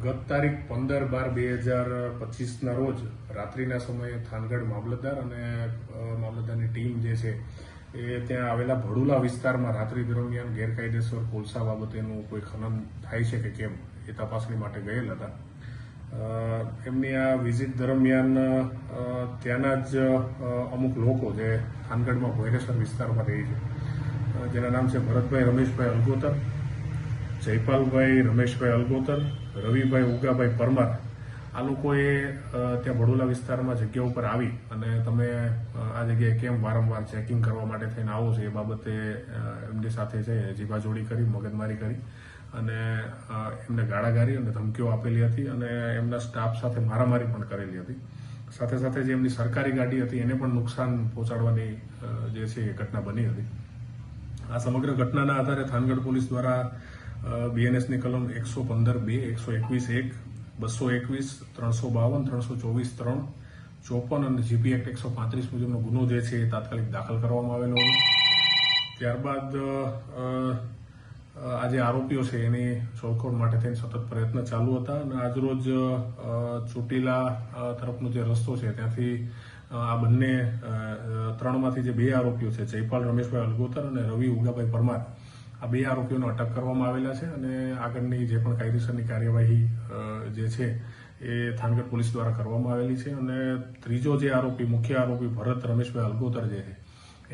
ગત તારીખ 15/12/2025ના રોજ રાત્રિના સમયે થાનગઢ મામલતદાર અને મામલતદારની ટીમ જે છે એ ત્યાં આવેલા ભડુલા વિસ્તારમાં રાત્રિ દરમિયાન ગેરકાયદેસર કોલસા બાબતેનું કોઈ ખનન થાય છે કે કેમ એ તપાસણી માટે ગયેલ હતા. એમની આ વિઝિટ દરમિયાન ત્યાંના જ અમુક લોકો જે થાનગઢમાં ભોયરેસર વિસ્તારમાં રહે છે, જેના નામ છે ભરતભાઈ રમેશભાઈ અલગોતર, જયપાલભાઈ રમેશભાઈ અલગોતર, રવિભાઈ ઉગાભાઈ પરમાર, આ લોકોએ ત્યાં ભડોલા વિસ્તારમાં જગ્યા ઉપર આવી અને તમે આ જગ્યાએ કેમ વારંવાર ચેકિંગ કરવા માટે થઈને આવો છો એ બાબતે એમની સાથે છે જીભાજોડી કરી, મગજમારી કરી અને એમને ગાળાગાળી અને ધમકીઓ આપેલી હતી અને એમના સ્ટાફ સાથે મારામારી પણ કરેલી હતી. સાથે સાથે જે એમની સરકારી ગાડી હતી એને પણ નુકસાન પહોંચાડવાની જે છે એ ઘટના બની હતી. આ સમગ્ર ઘટનાના આધારે થાનગઢ પોલીસ દ્વારા બીએનએસની કલમ 115(2), 121(1), 221, 352, 324(3), 54 અને જીપી એક્ટ 135 મુજબનો ગુનો જે છે એ તાત્કાલિક દાખલ કરવામાં આવેલો હતો. ત્યારબાદ આ જે આરોપીઓ છે એની શોધખોળ માટે થઈને સતત પ્રયત્ન ચાલુ હતા અને આજરોજ ચોટીલા તરફનો જે રસ્તો છે ત્યાંથી આ બંને ત્રણમાંથી જે બે આરોપીઓ છે, જયપાલ રમેશભાઈ અલગોતર અને રવિ ઉગાભાઈ પરમાર, આ બે આરોપીઓને અટક કરવામાં આવેલા છે અને આગળની જે પણ કાયદેસરની કાર્યવાહી જે છે એ થાનગઢ પોલીસ દ્વારા કરવામાં આવેલી છે. અને ત્રીજો જે આરોપી, મુખ્ય આરોપી ભરત રમેશભાઈ અલગોતર જે છે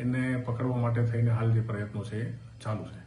એને પકડવા માટે થઈને હાલ જે પ્રયત્નો છે એ ચાલુ છે.